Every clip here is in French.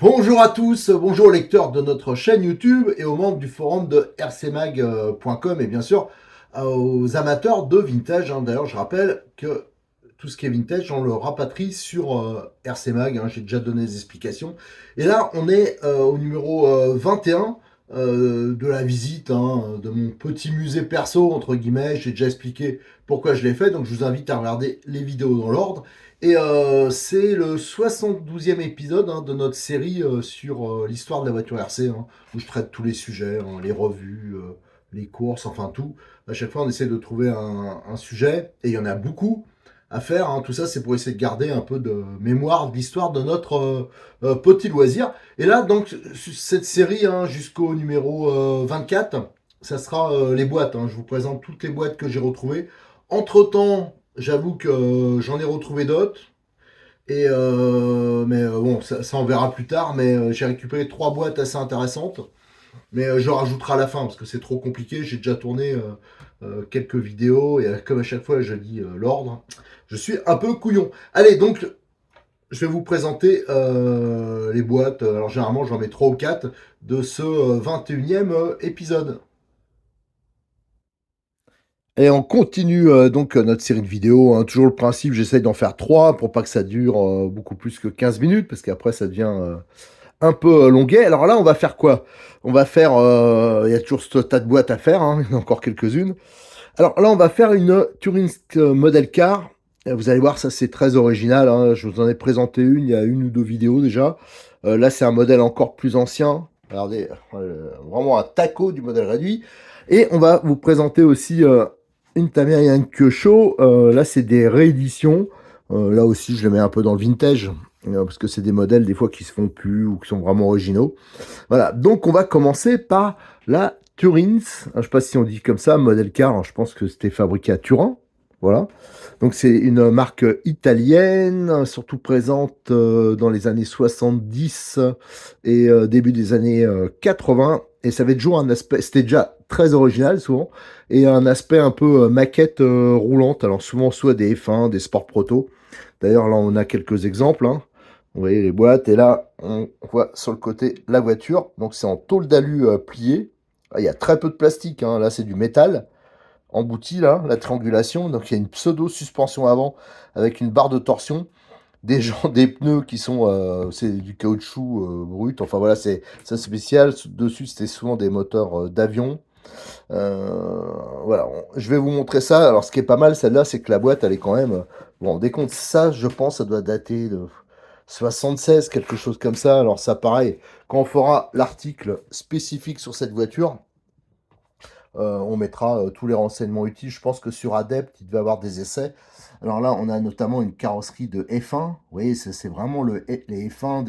Bonjour à tous, bonjour aux lecteurs de notre chaîne YouTube et aux membres du forum de rcmag.com et bien sûr aux amateurs de vintage. D'ailleurs, je rappelle que tout ce qui est vintage, on le rapatrie sur RCMag. J'ai déjà donné des explications. Et là, on est au numéro 21 de la visite de mon petit musée perso, entre guillemets. J'ai déjà expliqué pourquoi je l'ai fait, donc je vous invite à regarder les vidéos dans l'ordre. Et c'est le 72e épisode de notre série sur l'histoire de la voiture RC, où je traite tous les sujets, les revues, les courses, enfin tout. À chaque fois, on essaie de trouver un sujet, et il y en a beaucoup à faire. Tout ça, c'est pour essayer de garder un peu de mémoire de l'histoire de notre petit loisir. Et là, donc, cette série jusqu'au numéro 24, ça sera les boîtes. Je vous présente toutes les boîtes que j'ai retrouvées. Entre-temps, j'avoue que j'en ai retrouvé d'autres. Mais bon, ça on verra plus tard. Mais j'ai récupéré 3 boîtes assez intéressantes. Mais je rajouterai à la fin parce que c'est trop compliqué. J'ai déjà tourné quelques vidéos et comme à chaque fois je dis l'ordre, je suis un peu couillon. Allez, donc je vais vous présenter les boîtes. Alors généralement j'en mets 3 ou 4 de ce 21e épisode. Et on continue donc notre série de vidéos. Toujours le principe, j'essaye d'en faire 3 pour pas que ça dure beaucoup plus que 15 minutes, parce qu'après ça devient un peu longuet. Alors là, on va faire quoi? On va faire... Il y a toujours ce tas de boîtes à faire, il y en a encore quelques-unes. Alors là, on va faire une Turing Model Car. Vous allez voir, ça c'est très original. Je vous en ai présenté une, il y a 1 ou 2 vidéos déjà. Là, c'est un modèle encore plus ancien. Regardez, vraiment un taco du modèle réduit. Et on va vous présenter aussi une Tamiya Kyosho. Là, c'est des rééditions. Là aussi, je le mets un peu dans le vintage. Parce que c'est des modèles des fois qui se font plus ou qui sont vraiment originaux. Voilà, donc on va commencer par la Turins. Je ne sais pas si on dit comme ça, modèle car. Je pense que c'était fabriqué à Turin. Voilà. Donc c'est une marque italienne, surtout présente dans les années 70 et début des années 80. Et ça avait toujours un aspect, c'était déjà très original souvent, et un aspect un peu maquette roulante. Alors souvent soit des F1, des Sport Proto. D'ailleurs là on a quelques exemples. Vous voyez les boîtes, et là on voit sur le côté la voiture. Donc c'est en tôle d'alu pliée. Il y a très peu de plastique, là c'est du métal embouti, là, la triangulation. Donc il y a une pseudo-suspension avant avec une barre de torsion. Des pneus qui sont, c'est du caoutchouc brut. Enfin voilà, c'est spécial. Dessus, c'était souvent des moteurs d'avion. Voilà, je vais vous montrer ça. Alors ce qui est pas mal, celle-là, c'est que la boîte, elle est quand même... Bon, dès qu'on ça, je pense, ça doit dater de 76, quelque chose comme ça. Alors ça, pareil, quand on fera l'article spécifique sur cette voiture, on mettra tous les renseignements utiles. Je pense que sur Adept, il devait avoir des essais. Alors là, on a notamment une carrosserie de F1. Vous voyez, c'est vraiment les F1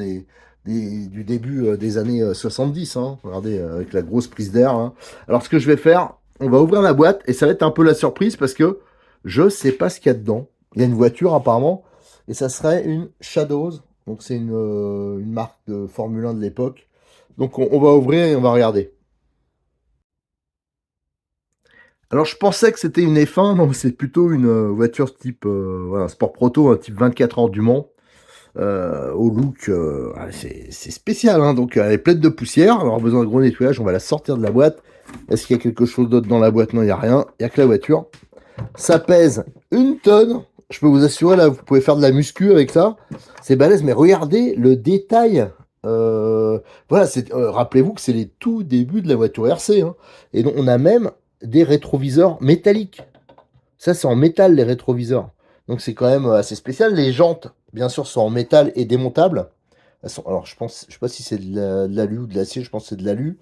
du début des années 70. Regardez, avec la grosse prise d'air. Alors, ce que je vais faire, on va ouvrir la boîte et ça va être un peu la surprise parce que je sais pas ce qu'il y a dedans. Il y a une voiture apparemment et ça serait une Shadows. Donc, c'est une marque de Formule 1 de l'époque. Donc, on va ouvrir et on va regarder. Alors je pensais que c'était une F1, non, c'est plutôt une voiture type voilà, sport proto, un type 24 heures du Mans, au look, c'est spécial, donc elle est pleine de poussière, elle aura besoin de gros nettoyage, on va la sortir de la boîte. Est-ce qu'il y a quelque chose d'autre dans la boîte? Non, il n'y a rien, il n'y a que la voiture. Ça pèse 1 tonne, je peux vous assurer, là, vous pouvez faire de la muscu avec ça, c'est balèze, mais regardez le détail. Voilà, rappelez-vous que c'est les tout débuts de la voiture RC, et donc on a même des rétroviseurs métalliques. Ça, c'est en métal, les rétroviseurs. Donc, c'est quand même assez spécial. Les jantes, bien sûr, sont en métal et démontables. Alors, je sais pas si c'est de l'alu ou de l'acier, je pense que c'est de l'alu.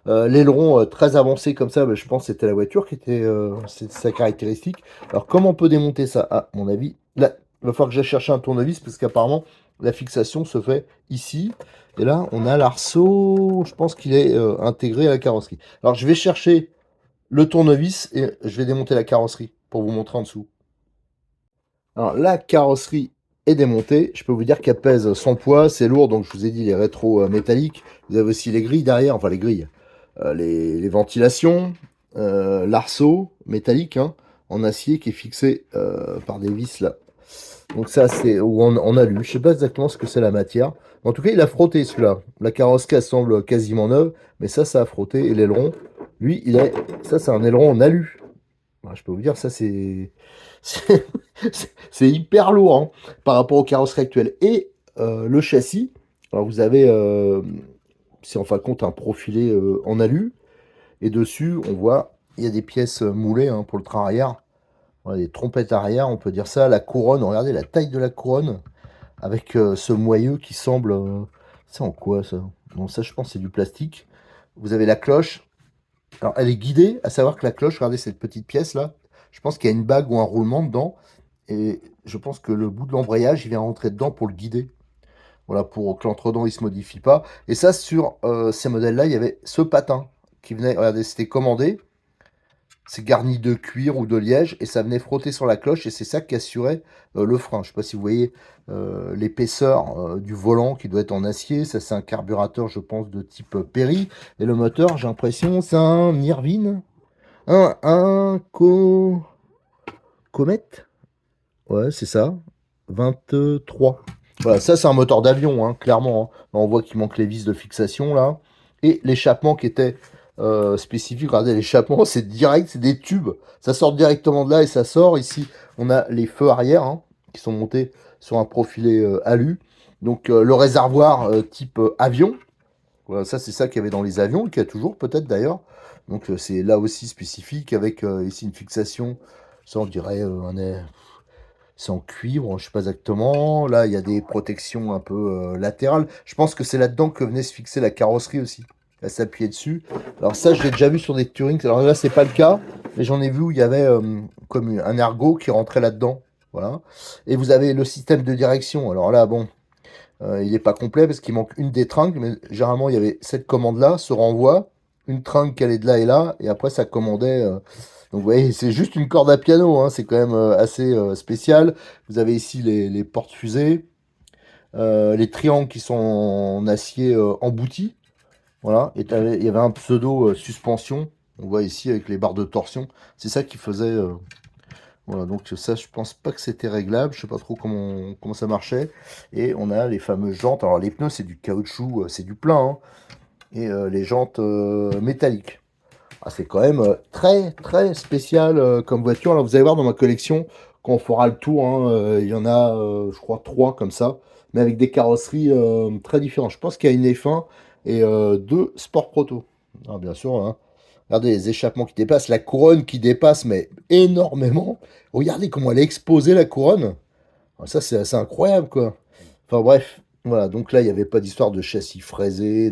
L'aileron très avancé comme ça, je pense que c'était la voiture qui était c'est sa caractéristique. Alors, comment on peut démonter ça? À mon avis, là, il va falloir que j'aille chercher un tournevis parce qu'apparemment, la fixation se fait ici. Et là, on a l'arceau, je pense qu'il est intégré à la carrosserie. Alors, je vais chercher le tournevis et je vais démonter la carrosserie pour vous montrer en dessous. Alors la carrosserie est démontée, je peux vous dire qu'elle pèse son poids, c'est lourd, donc je vous ai dit les rétros métalliques. Vous avez aussi les grilles derrière, enfin les grilles, les ventilations, l'arceau métallique hein, en acier qui est fixé par des vis là. Donc ça c'est où on a lu, je sais pas exactement ce que c'est la matière. En tout cas il a frotté celui-là. La carrosserie elle semble quasiment neuve, mais ça a frotté et l'aileron, lui ça c'est un aileron en alu. Ouais, je peux vous dire, ça c'est c'est hyper lourd hein, par rapport aux carrosseries actuelles. Et le châssis, alors vous avez, c'est en fin de compte un profilé en alu, et dessus on voit, il y a des pièces moulées hein, pour le train arrière, voilà, des trompettes arrière, on peut dire ça, la couronne, regardez la taille de la couronne, avec ce moyeu qui semble... c'est en quoi ça? Non, ça je pense c'est du plastique. Vous avez la cloche, alors, elle est guidée, à savoir que la cloche, regardez cette petite pièce là, je pense qu'il y a une bague ou un roulement dedans, et je pense que le bout de l'embrayage, il vient rentrer dedans pour le guider. Voilà, pour que l'entredent il se modifie pas. Et ça, sur ces modèles-là, il y avait ce patin qui venait, regardez, c'était commandé, c'est garni de cuir ou de liège, et ça venait frotter sur la cloche, et c'est ça qui assurait le frein. Je sais pas si vous voyez l'épaisseur du volant qui doit être en acier. Ça, c'est un carburateur, je pense, de type Perry. Et le moteur, j'ai l'impression, c'est un Irvine. Un Comet. Ouais, c'est ça. 23. Voilà, ça, c'est un moteur d'avion, hein, clairement. Hein. Là, on voit qu'il manque les vis de fixation, là. Et l'échappement qui était spécifique. Regardez, l'échappement, c'est direct, c'est des tubes. Ça sort directement de là et ça sort. Ici, on a les feux arrière hein, qui sont montés sur un profilé alu. Donc, le réservoir type avion. Voilà, ça, c'est ça qu'il y avait dans les avions, qu'il y a toujours peut-être d'ailleurs. Donc, c'est là aussi spécifique avec ici une fixation. Ça, on dirait c'est en cuivre, je sais pas exactement. Là, il y a des protections un peu latérales. Je pense que c'est là-dedans que venait se fixer la carrosserie aussi. Elle s'appuyait dessus. Alors ça, je l'ai déjà vu sur des Touring. Alors là, c'est pas le cas, mais j'en ai vu où il y avait comme un ergot qui rentrait là-dedans. Voilà. Et vous avez le système de direction. Alors là, bon, il n'est pas complet parce qu'il manque une des tringles, mais généralement, il y avait cette commande-là, ce renvoi, une tringle qui allait de là et là, et après, ça commandait... donc, vous voyez, c'est juste une corde à piano, hein, c'est quand même assez spécial. Vous avez ici les portes-fusées, les triangles qui sont en acier embouti, voilà, et il y avait un pseudo suspension, on voit ici avec les barres de torsion, c'est ça qui faisait... voilà, donc ça, je pense pas que c'était réglable. Je sais pas trop comment ça marchait. Et on a les fameuses jantes. Alors les pneus, c'est du caoutchouc, c'est du plein. Hein. Et les jantes métalliques. Ah, c'est quand même très très spécial comme voiture. Alors vous allez voir dans ma collection, quand on fera le tour, hein, il y en a, je crois, 3 comme ça. Mais avec des carrosseries très différentes. Je pense qu'il y a une F1 et 2 Sport Proto. Ah, bien sûr, hein. Regardez les échappements qui dépassent, la couronne qui dépasse, mais énormément. Regardez comment elle est exposée, la couronne. Ah, ça, c'est assez incroyable, quoi. Enfin bref, voilà. Donc là, il n'y avait pas d'histoire de châssis fraisé.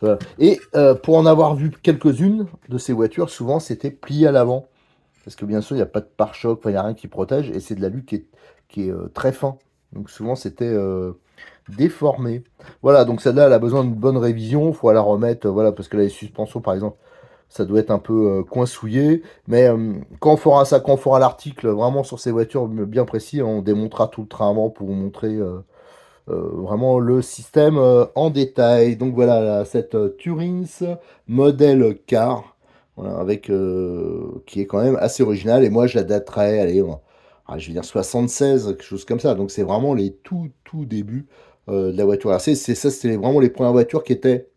Voilà. Et pour en avoir vu quelques-unes de ces voitures, souvent, c'était plié à l'avant. Parce que bien sûr, il n'y a pas de pare-choc, enfin, il n'y a rien qui protège. Et c'est de l'alu qui est très fin. Donc souvent, c'était déformé. Voilà, donc celle-là, elle a besoin d'une bonne révision. Il faut la remettre, voilà, parce que là, les suspensions, par exemple, ça doit être un peu coinsouillé. Mais quand on fera ça, quand on fera l'article vraiment sur ces voitures bien précis, on démontera tout le train avant pour vous montrer vraiment le système en détail. Donc voilà, là, cette Turins modèle car, voilà, avec, qui est quand même assez original. Et moi, je la daterais, allez, je vais dire 76, quelque chose comme ça. Donc c'est vraiment les tout débuts de la voiture RC. C'est ça, c'était vraiment les premières voitures qui étaient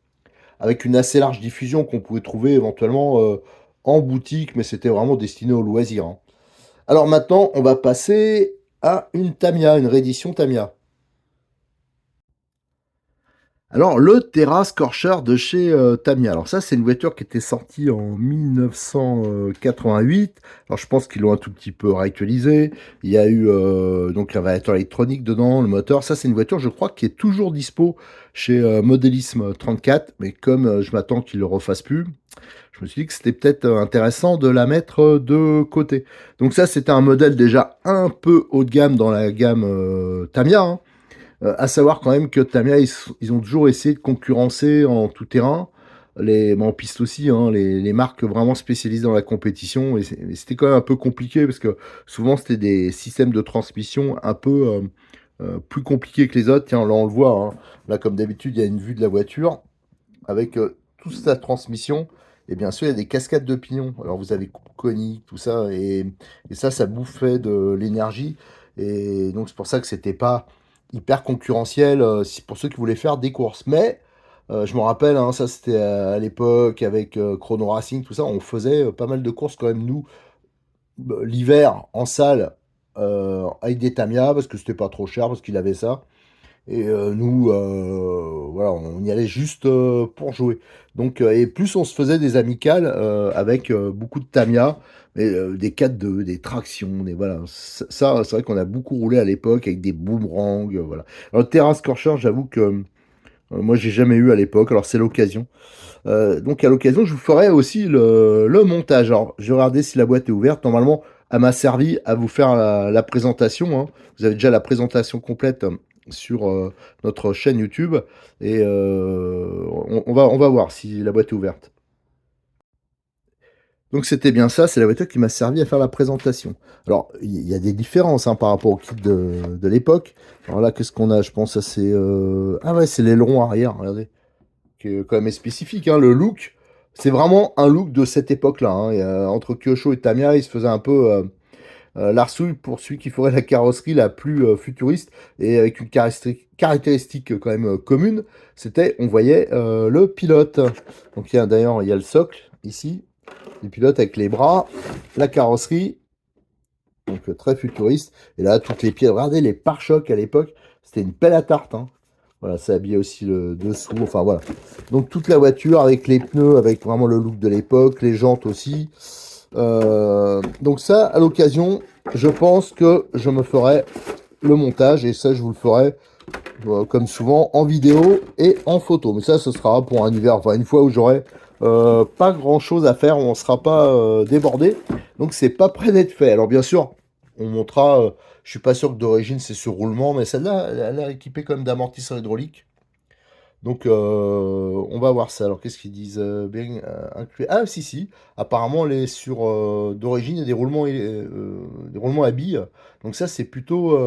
avec une assez large diffusion qu'on pouvait trouver éventuellement en boutique, mais c'était vraiment destiné au loisir. Hein. Alors maintenant, on va passer à une Tamiya, une réédition Tamiya. Alors, le Terra Scorcher de chez Tamiya. Alors ça, c'est une voiture qui était sortie en 1988. Alors je pense qu'ils l'ont un tout petit peu réactualisé. Il y a eu donc un variateur électronique dedans, le moteur. Ça, c'est une voiture, je crois, qui est toujours dispo chez Modélisme 34. Mais comme je m'attends qu'ils le refassent plus, je me suis dit que c'était peut-être intéressant de la mettre de côté. Donc ça, c'était un modèle déjà un peu haut de gamme dans la gamme Tamiya. Hein. À savoir quand même que Tamiya, ils ont toujours essayé de concurrencer en tout terrain mais en piste aussi, hein, les marques vraiment spécialisées dans la compétition, et c'était quand même un peu compliqué parce que souvent c'était des systèmes de transmission un peu, plus compliqués que les autres. Tiens, là on le voit, hein, là comme d'habitude, il y a une vue de la voiture avec, toute sa transmission, et bien sûr il y a des cascades de pignons. Alors vous avez conique, tout ça, et ça bouffait de l'énergie, et donc c'est pour ça que c'était pas hyper concurrentiel, si pour ceux qui voulaient faire des courses. Mais je me rappelle, hein, ça c'était à l'époque avec, Chrono Racing, tout ça, on faisait, pas mal de courses quand même nous, l'hiver en salle, avec des Tamiya parce que c'était pas trop cher, parce qu'il avait ça. Et nous, voilà, on y allait juste, pour jouer. Donc, et plus on se faisait des amicales, avec, beaucoup de Tamiya, mais, des 4x2, des tractions, des voilà. Ça, c'est vrai qu'on a beaucoup roulé à l'époque avec des boomerangs, voilà. Alors le Terra Scorcher, j'avoue que, moi j'ai jamais eu à l'époque, alors c'est l'occasion. Donc à l'occasion, je vous ferai aussi le montage. Alors, je vais regarder si la boîte est ouverte. Normalement, elle m'a servi à vous faire la présentation, hein. Vous avez déjà la présentation complète, sur, notre chaîne YouTube, et on va voir si la boîte est ouverte. Donc c'était bien ça, c'est la voiture qui m'a servi à faire la présentation. Alors, il y a des différences, hein, par rapport au kit de l'époque. Alors là, qu'est-ce qu'on a? Je pense que c'est, ah ouais, c'est l'aileron arrière, regardez. Qui est quand même spécifique, hein, le look. C'est vraiment un look de cette époque-là, hein. Entre Kyosho et Tamiya, ils se faisaient un peu, l'arsouille pour celui qui ferait la carrosserie la plus, futuriste, et avec une caractéristique, quand même, commune, c'était, on voyait, le pilote. Donc d'ailleurs, il y a le socle, ici, du pilote avec les bras, la carrosserie, donc très futuriste. Et là, toutes les pièces, regardez les pare-chocs à l'époque, c'était une pelle à tarte, hein. Voilà, ça habillait aussi le dessous, enfin voilà. Donc toute la voiture avec les pneus, avec vraiment le look de l'époque, les jantes aussi. Donc ça, à l'occasion, je pense que je me ferai le montage, et ça, je vous le ferai, comme souvent, en vidéo et en photo. Mais ça, ce sera pour un hiver, enfin une fois où j'aurai, pas grand-chose à faire, où on ne sera pas, débordé. Donc c'est pas prêt d'être fait. Alors bien sûr, on montera, je suis pas sûr que d'origine c'est sur roulement, mais celle-là, elle a l'air équipée quand même d'amortisseurs hydrauliques. Donc, on va voir ça. Alors, qu'est-ce qu'ils disent? Bien, inclus. Ah, si, si. Apparemment, les sur, d'origine, il y a des roulements à billes. Donc ça, c'est plutôt,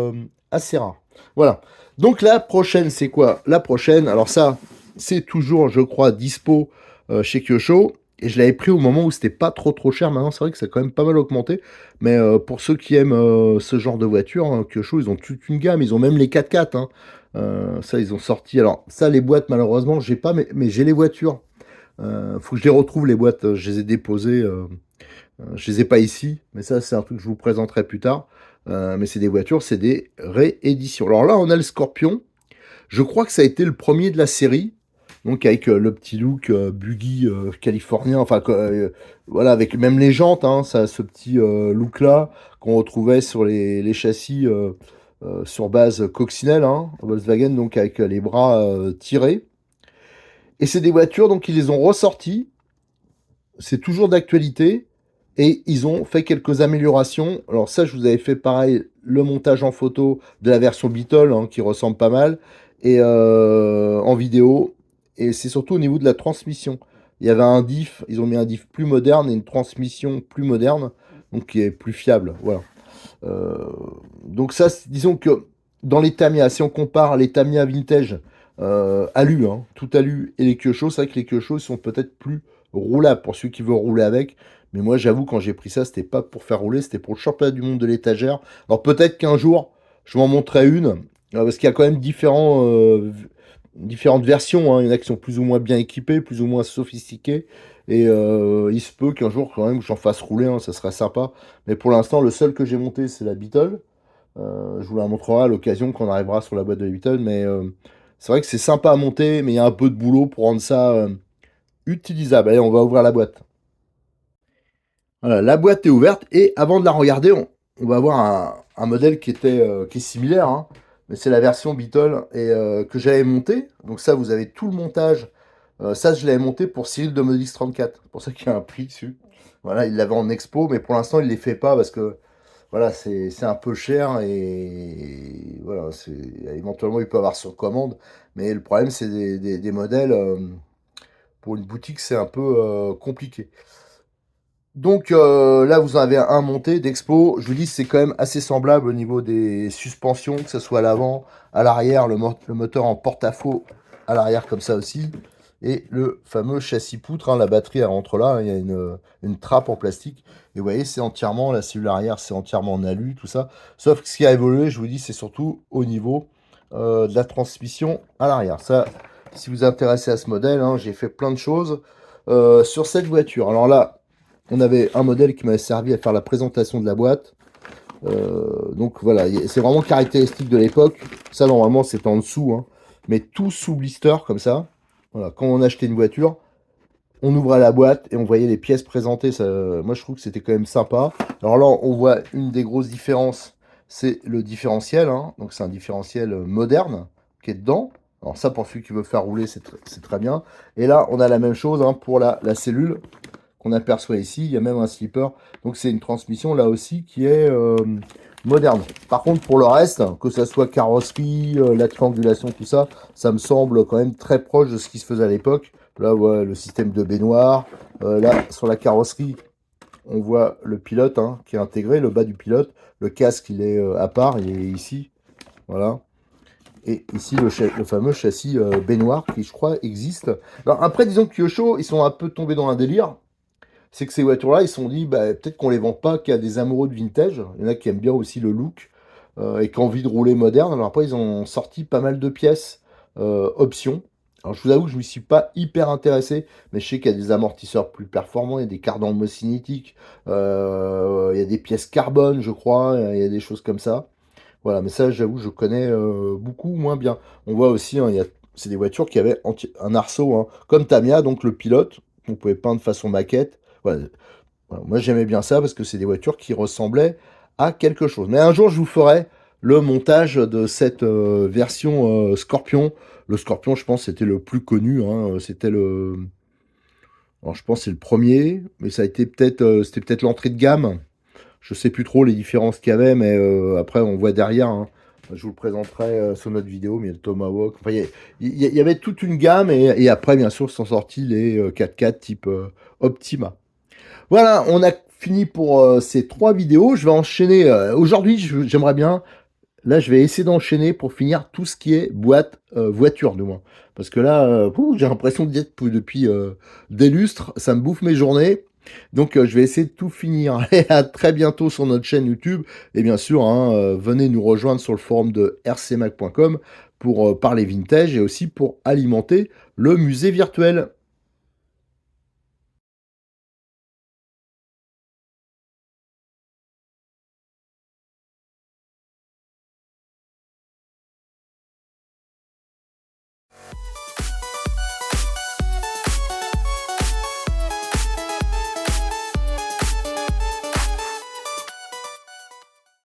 assez rare. Voilà. Donc la prochaine, c'est quoi? La prochaine, alors ça, c'est toujours, je crois, dispo, chez Kyosho. Et je l'avais pris au moment où c'était pas trop trop cher. Maintenant, c'est vrai que ça a quand même pas mal augmenté. Mais, pour ceux qui aiment, ce genre de voiture, hein, Kyosho, ils ont toute une gamme. Ils ont même les 4x4, hein. Ça, ils ont sorti. Alors, ça, les boîtes, malheureusement, j'ai pas, mais j'ai les voitures. Faut que je les retrouve, les boîtes. Je les ai déposées. Je les ai pas ici, mais ça, c'est un truc que je vous présenterai plus tard. Mais c'est des voitures, c'est des rééditions. Alors là, on a le Scorpion. Je crois que ça a été le premier de la série. Donc, avec, le petit look, buggy, californien. Enfin, voilà, avec même les jantes, hein, ça a ce petit, look-là qu'on retrouvait sur les châssis, sur base coccinelle, hein, Volkswagen, donc avec, les bras, tirés. Et c'est des voitures, donc ils les ont ressorties. C'est toujours d'actualité. Et ils ont fait quelques améliorations. Alors ça, je vous avais fait pareil, le montage en photo de la version Beetle, hein, qui ressemble pas mal, et, en vidéo. Et c'est surtout au niveau de la transmission. Il y avait un diff, ils ont mis un diff plus moderne et une transmission plus moderne, donc qui est plus fiable. Voilà. Euh, donc ça, disons que dans les Tamiya, si on compare les Tamiya vintage, alu, hein, tout alu, et les Kyosho, c'est vrai que les Kyosho sont peut-être plus roulables pour ceux qui veulent rouler avec. Mais moi, j'avoue, quand j'ai pris ça, c'était pas pour faire rouler, c'était pour le championnat du monde de l'étagère. Alors peut-être qu'un jour, je m'en montrerai une, parce qu'il y a quand même différentes versions, hein. Il y en a qui sont plus ou moins bien équipées, plus ou moins sophistiquées. Et, il se peut qu'un jour, quand même, que j'en fasse rouler, hein, ça serait sympa. Mais pour l'instant, le seul que j'ai monté, c'est la Beetle. Je vous la montrerai à l'occasion quand on arrivera sur la boîte de la Beetle. Mais, c'est vrai que c'est sympa à monter, mais il y a un peu de boulot pour rendre ça, utilisable. Allez, on va ouvrir la boîte. Voilà, la boîte est ouverte, et avant de la regarder, on va voir un modèle qui est similaire, hein. Mais c'est la version Beetle, et, que j'avais monté. Donc ça, vous avez tout le montage. Ça, je l'avais monté pour Cyril de Modix 34. C'est pour ça qu'il y a un prix dessus. Voilà, il l'avait en expo, mais pour l'instant, il ne les fait pas parce que voilà, c'est un peu cher, et voilà, éventuellement, il peut avoir sur commande. Mais le problème, c'est des modèles, Pour une boutique, c'est un peu compliqué. Donc là, vous en avez un monté d'Expo. Je vous dis, c'est quand même assez semblable au niveau des suspensions, que ce soit à l'avant, à l'arrière, le moteur en porte-à-faux à l'arrière comme ça aussi. Et le fameux châssis poutre, hein, la batterie elle rentre là, hein, il y a une trappe en plastique. Et vous voyez, c'est entièrement, la cellule arrière, c'est entièrement en alu, tout ça. Sauf que ce qui a évolué, je vous dis, c'est surtout au niveau de la transmission à l'arrière. Ça, si vous vous intéressez à ce modèle, hein, j'ai fait plein de choses sur cette voiture. Alors là, on avait un modèle qui m'avait servi à faire la présentation de la boîte. Donc voilà, c'est vraiment caractéristique de l'époque. Ça, normalement, c'est en dessous, hein, mais tout sous blister, comme ça. Voilà, quand on achetait une voiture, on ouvrait la boîte et on voyait les pièces présentées. Ça, moi, je trouve que c'était quand même sympa. Alors là, on voit une des grosses différences, c'est le différentiel, hein. Donc c'est un différentiel moderne qui est dedans. Alors ça, pour celui qui veut faire rouler, c'est très bien. Et là, on a la même chose, hein, pour la cellule qu'on aperçoit ici. Il y a même un slipper. Donc c'est une transmission là aussi qui est moderne. Par contre, pour le reste, que ce soit carrosserie, la triangulation, tout ça, ça me semble quand même très proche de ce qui se faisait à l'époque. Là, ouais, le système de baignoire. Là, sur la carrosserie, on voit le pilote, hein, qui est intégré, le bas du pilote. Le casque, il est à part, il est ici. Voilà. Et ici, le fameux châssis baignoire qui, je crois, existe. Alors après, disons que Kyosho, ils sont un peu tombés dans un délire. C'est que ces voitures-là, ils se sont dit, bah, peut-être qu'on les vend pas qu'à des amoureux de vintage. Il y en a qui aiment bien aussi le look et qui ont envie de rouler moderne. Alors après, ils ont sorti pas mal de pièces options. Alors je vous avoue que je ne m'y suis pas hyper intéressé, mais je sais qu'il y a des amortisseurs plus performants, il y a des cardans cinétiques, il y a des pièces carbone, je crois, il y a des choses comme ça. Voilà, mais ça, j'avoue, je connais beaucoup moins bien. On voit aussi, hein, c'est des voitures qui avaient un arceau, hein, comme Tamiya, donc le pilote, qu'on pouvait peindre façon maquette. Voilà. Voilà. Moi, j'aimais bien ça parce que c'est des voitures qui ressemblaient à quelque chose. Mais un jour, je vous ferai le montage de cette version Scorpion. Le Scorpion, je pense, c'était le plus connu, hein. C'était le. Alors, je pense que c'est le premier, mais ça a été peut-être, c'était peut-être l'entrée de gamme. Je sais plus trop les différences qu'il y avait, mais après, on voit derrière, hein. Je vous le présenterai sur notre vidéo, mais il y a le Tomahawk. Enfin, il y avait toute une gamme, et après, bien sûr, sont sortis les 4x4 type Optima. Voilà, on a fini pour ces 3 vidéos. Je vais enchaîner. Aujourd'hui, j'aimerais bien. Là, je vais essayer d'enchaîner pour finir tout ce qui est boîte, voiture, du moins. Parce que là, j'ai l'impression d'y être depuis des lustres. Ça me bouffe mes journées. Donc, je vais essayer de tout finir. Et à très bientôt sur notre chaîne YouTube. Et bien sûr, hein, venez nous rejoindre sur le forum de rcmac.com pour parler vintage et aussi pour alimenter le musée virtuel.